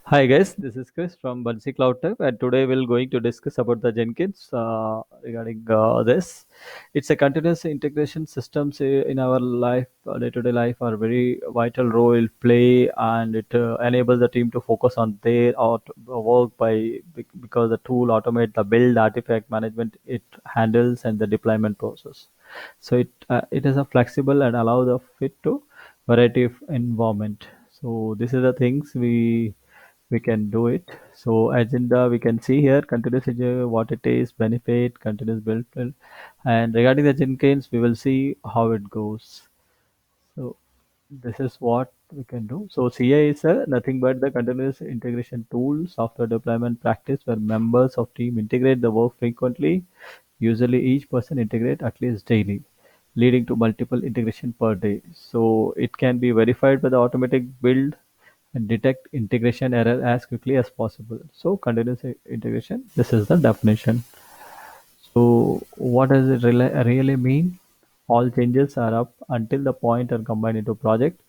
Hi guys, this is Chris from Bunsey Cloud Tech, and today we're going to discuss about the Jenkins regarding this. It's a continuous integration systems in our life, day-to-day life, are very vital role it play, and it enables the team to focus on their work because the tool automate the build, artifact management, it handles, and the deployment process. So it is a flexible and allow the fit to variety of environment. So this is the things we can do it. So agenda we can see here continuous agenda, what it is, benefit, continuous build, and regarding the Jenkins, we will see how it goes. So this is what we can do. So CI is nothing but the continuous integration tool, software deployment practice where members of team integrate the work frequently. Usually each person integrate at least daily, leading to multiple integration per day. So it can be verified by the automatic build and detect integration error as quickly as possible. So continuous integration, this is the definition. So what does it really mean? All changes are up until the point are combined into project.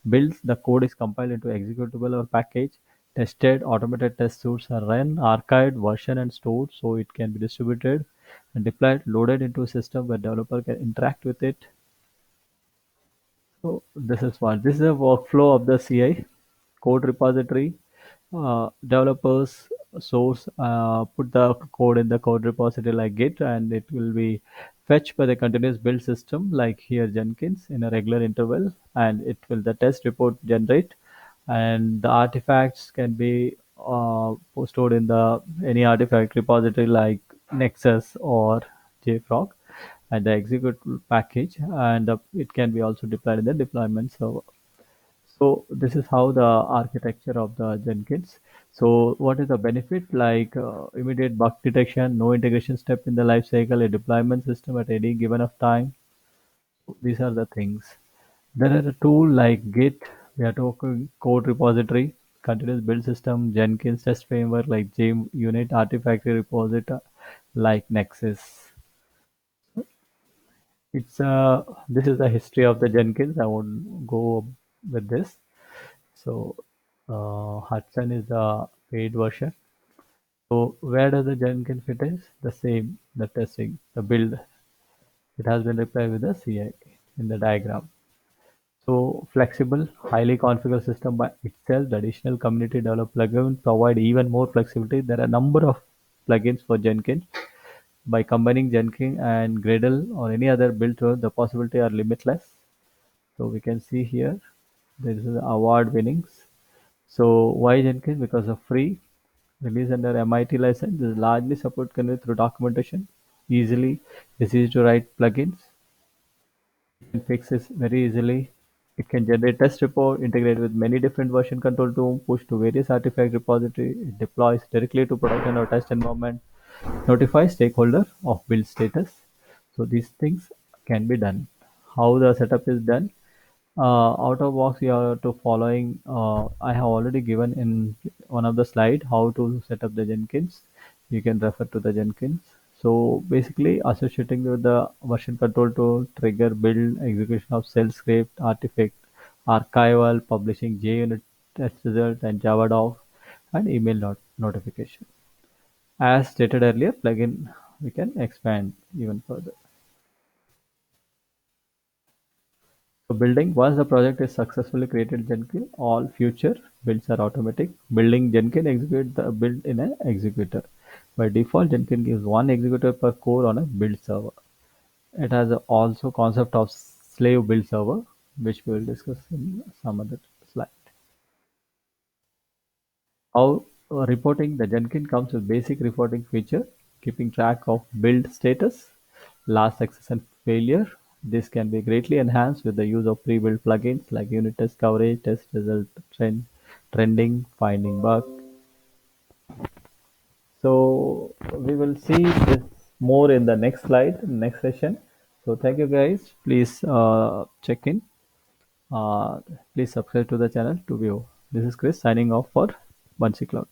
Builds the code is compiled into executable or package. Tested automated test suites are run, archived, version and stored so it can be distributed and deployed, loaded into a system where developer can interact with it. So this is one. This is a workflow of the CI code repository. Developers source put the code in the code repository like Git, and it will be fetched by the continuous build system like here Jenkins in a regular interval, and it will the test report generate, and the artifacts can be stored in the any artifact repository like Nexus or JFrog, and the executable package, and it can be also deployed in the deployment server. So this is how the architecture of the Jenkins. So what is the benefit? Like immediate bug detection, no integration step in the life cycle, a deployment system at any given of time. These are the things. There are a tool like Git, we are talking code repository, continuous build system, Jenkins test framework like JUnit, Artifactory repository like Nexus. It's this is the history of the Jenkins. I won't go with this. So Hudson is the paid version. So where does the Jenkins fit is? The same, the testing, the build. It has been replied with the CI in the diagram. So flexible, highly configurable system by itself. The additional community developed plugin provide even more flexibility. There are a number of plugins for Jenkins. By combining Jenkins and Gradle or any other build tool, the possibility are limitless. So we can see here there is the award winnings. So why Jenkins? Because of free release under MIT license. This largely support can through documentation. Easily, it's easy to write plugins. It can fix this very easily. It can generate test report, integrate with many different version control tools, push to various artifact repository. It deploys directly to production or test environment. Notify stakeholder of build status. So these things can be done. How the setup is done? Out of box, you are to following. I have already given in one of the slide how to set up the Jenkins. You can refer to the Jenkins. So basically, associating with the version control tool, trigger, build, execution of shell script, artifact, archival, publishing JUnit test result, and Java doc, and email notification. As stated earlier, plugin we can expand even further. So building, once the project is successfully created Jenkins, all future builds are automatic. Building Jenkins execute the build in an executor. By default, Jenkins gives one executor per core on a build server. It has also concept of slave build server, which we will discuss in some other slide. How reporting the Jenkins comes with basic reporting feature, keeping track of build status, last success and failure. This can be greatly enhanced with the use of pre-built plugins like unit test coverage, test result trending, finding bug. So we will see this more in the next slide, next session. So thank you guys. Please check in. Uh, Please subscribe to the channel to view. This is Chris signing off for Bunsey Cloud.